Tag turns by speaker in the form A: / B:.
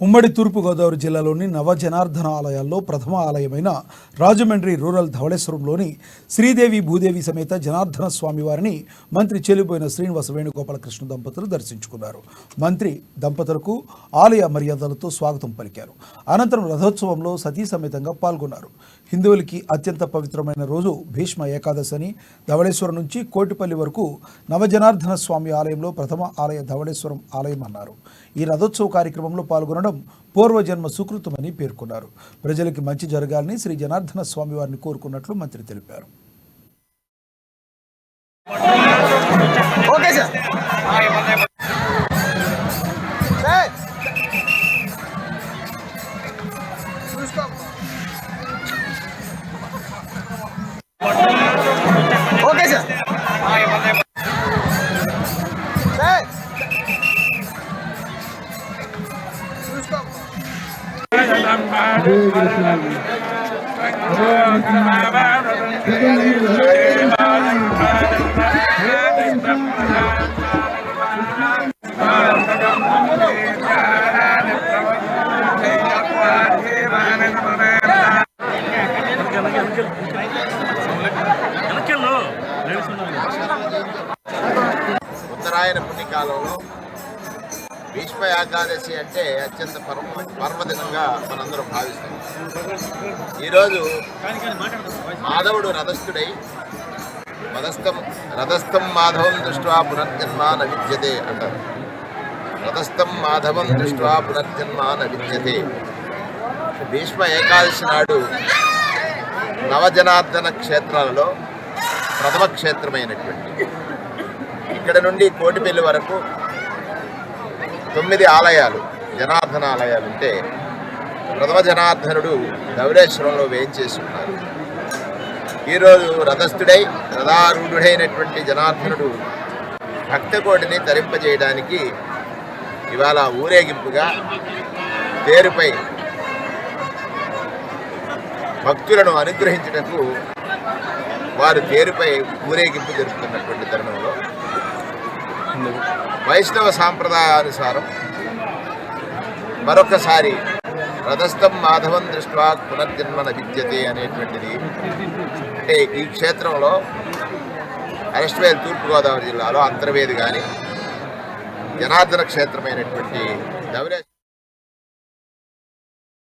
A: ఉమ్మడి తూర్పుగోదావరి జిల్లాలోని నవజనార్దన ఆలయాల్లో ప్రథమ ఆలయమైన రాజమండ్రి రూరల్ ధవళేశ్వరంలోని శ్రీదేవి భూదేవి సమేత జనార్దన స్వామి వారిని మంత్రి చెల్లిపోయిన శ్రీనివాస వేణుగోపాలకృష్ణ దంపతులు దర్శించుకున్నారు. మంత్రి దంపతులకు ఆలయ మర్యాదలతో స్వాగతం పలికారు. అనంతరం రథోత్సవంలో సతీ సమేతంగా పాల్గొన్నారు. హిందువులకి అత్యంత పవిత్రమైన రోజు భీష్మ ఏకాదశి అని ధవళేశ్వరం నుంచి కోటిపల్లి వరకు నవజనార్దన స్వామి ఆలయంలో ప్రథమ ఆలయ ధవళేశ్వరం ఆలయం అన్నారు. ఈ రథోత్సవ కార్యక్రమంలో పాల్గొనడం పూర్వజన్మ సుకృతమని పేర్కొన్నారు. ప్రజలకి మంచి జరగాలని శ్రీ జనార్దన స్వామి వారిని కోరుకున్నట్లు మంత్రి తెలిపారు.
B: ఉత్తరాయణ పుణ్యకాలంలో భీష్మ ఏకాదశి అంటే అత్యంత పర్వదినంగా మనందరం భావిస్తాం. ఈరోజు మాధవుడు రథస్థుడై రథస్థం మాధవం దృష్ట్వా పునర్జన్మ న విద్యతే అంటారు. రథస్థం మాధవం దృష్ట్వా పునర్జన్మ న విద్యతే. భీష్మ ఏకాదశి నాడు నవజనార్దన క్షేత్రాలలో ప్రథమ క్షేత్రమైనటువంటి ఇక్కడ నుండి కోటిపల్లి వరకు 9 ఆలయాలు జనార్దన ఆలయాలు ఉంటే ప్రథమ జనార్దనుడు ధవళేశ్వరంలో వేయించేసి ఉన్నారు. ఈరోజు రథస్థుడై రథారూఢుడైనటువంటి జనార్దనుడు భక్తకోటిని తరింపజేయడానికి ఇవాళ ఊరేగింపుగా తేరుపై భక్తులను అనుగ్రహించటకు వారు తేరుపై ఊరేగింపు జరుపుతున్నటువంటి తరుణంలో వైష్ణవ సాంప్రదాయానుసారం మరొకసారి రథస్థం మాధవం దృష్ట్వా పునర్జన్మ న విద్యతే అనేటువంటిది అంటే ఈ క్షేత్రంలో అరెస్ట్వేల్ తూర్పుగోదావరి జిల్లాలో అంతర్వేది కానీ జనార్దన క్షేత్రమైనటువంటి ధవళేశ్వరం